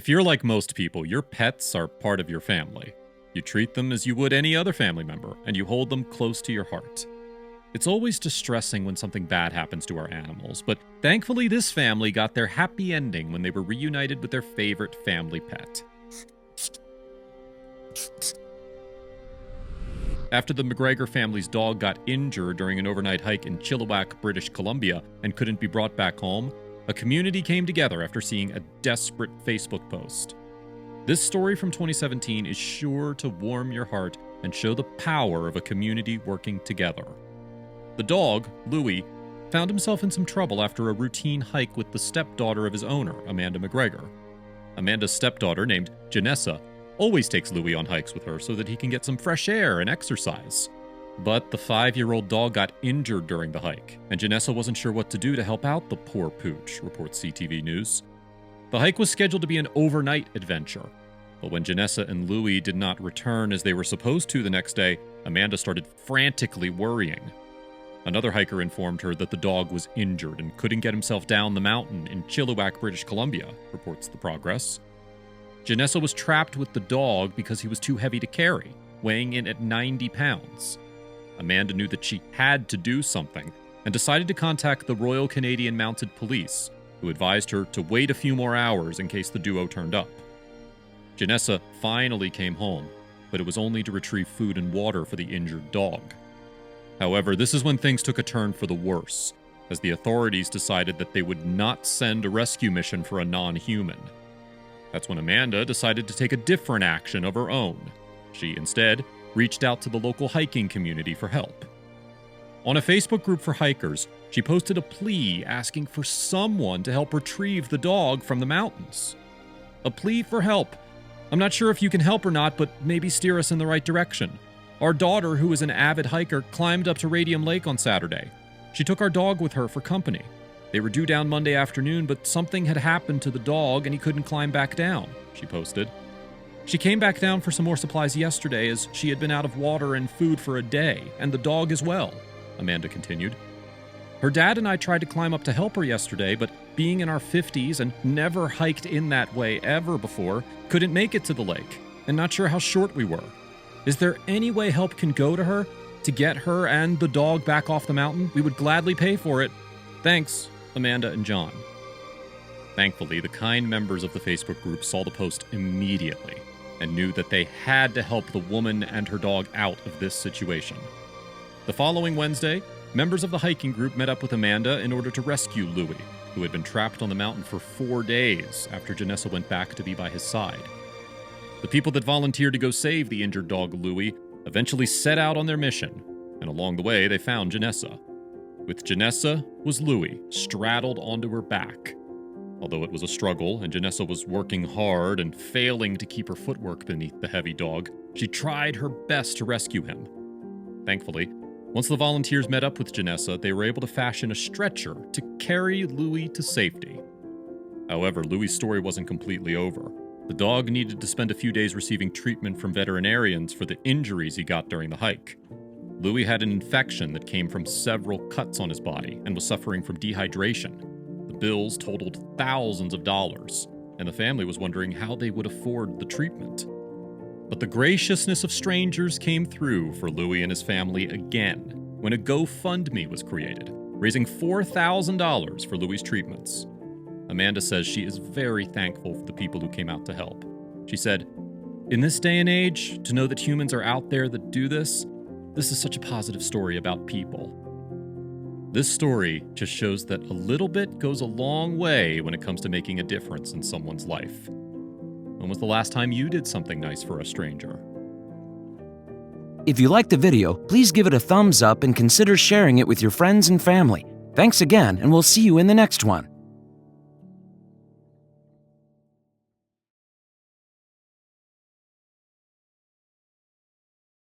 If you're like most people, your pets are part of your family. You treat them as you would any other family member, and you hold them close to your heart. It's always distressing when something bad happens to our animals, but thankfully this family got their happy ending when they were reunited with their favorite family pet. After the McGregor family's dog got injured during an overnight hike in Chilliwack, British Columbia, and couldn't be brought back home, a community came together after seeing a desperate Facebook post. This story from 2017 is sure to warm your heart and show the power of a community working together. The dog, Louie, found himself in some trouble after a routine hike with the stepdaughter of his owner, Amanda McGregor. Amanda's stepdaughter, named Janessa, always takes Louie on hikes with her so that he can get some fresh air and exercise. But the 5-year-old dog got injured during the hike, and Janessa wasn't sure what to do to help out the poor pooch, reports CTV News. The hike was scheduled to be an overnight adventure, but when Janessa and Louie did not return as they were supposed to the next day, Amanda started frantically worrying. Another hiker informed her that the dog was injured and couldn't get himself down the mountain in Chilliwack, British Columbia, reports The Progress. Janessa was trapped with the dog because he was too heavy to carry, weighing in at 90 pounds. Amanda knew that she had to do something and decided to contact the Royal Canadian Mounted Police, who advised her to wait a few more hours in case the duo turned up. Janessa finally came home, but it was only to retrieve food and water for the injured dog. However, this is when things took a turn for the worse, as the authorities decided that they would not send a rescue mission for a non-human. That's when Amanda decided to take a different action of her own. She instead reached out to the local hiking community for help. On a Facebook group for hikers, she posted a plea asking for someone to help retrieve the dog from the mountains. A plea for help. I'm not sure if you can help or not, but maybe steer us in the right direction. Our daughter, who is an avid hiker, climbed up to Radium Lake on Saturday. She took our dog with her for company. They were due down Monday afternoon, but something had happened to the dog and he couldn't climb back down, she posted. She came back down for some more supplies yesterday as she had been out of water and food for a day, and the dog as well, Amanda continued. Her dad and I tried to climb up to help her yesterday, but being in our 50s and never hiked in that way ever before, couldn't make it to the lake, and not sure how short we were. Is there any way help can go to her to get her and the dog back off the mountain? We would gladly pay for it. Thanks, Amanda and John. Thankfully, the kind members of the Facebook group saw the post immediately and knew that they had to help the woman and her dog out of this situation. The following Wednesday, members of the hiking group met up with Amanda in order to rescue Louie, who had been trapped on the mountain for 4 days after Janessa went back to be by his side. The people that volunteered to go save the injured dog Louie eventually set out on their mission, and along the way they found Janessa. With Janessa was Louie, straddled onto her back. Although it was a struggle and Janessa was working hard and failing to keep her footwork beneath the heavy dog, she tried her best to rescue him. Thankfully, once the volunteers met up with Janessa, they were able to fashion a stretcher to carry Louie to safety. However, Louie's story wasn't completely over. The dog needed to spend a few days receiving treatment from veterinarians for the injuries he got during the hike. Louie had an infection that came from several cuts on his body and was suffering from dehydration. The bills totaled thousands of dollars, and the family was wondering how they would afford the treatment. But the graciousness of strangers came through for Louie and his family again when a GoFundMe was created, raising $4,000 for Louie's treatments. Amanda says she is very thankful for the people who came out to help. She said, "In this day and age, to know that humans are out there that do this is such a positive story about people." This story just shows that a little bit goes a long way when it comes to making a difference in someone's life. When was the last time you did something nice for a stranger? If you liked the video, please give it a thumbs up and consider sharing it with your friends and family. Thanks again, and we'll see you in the next one.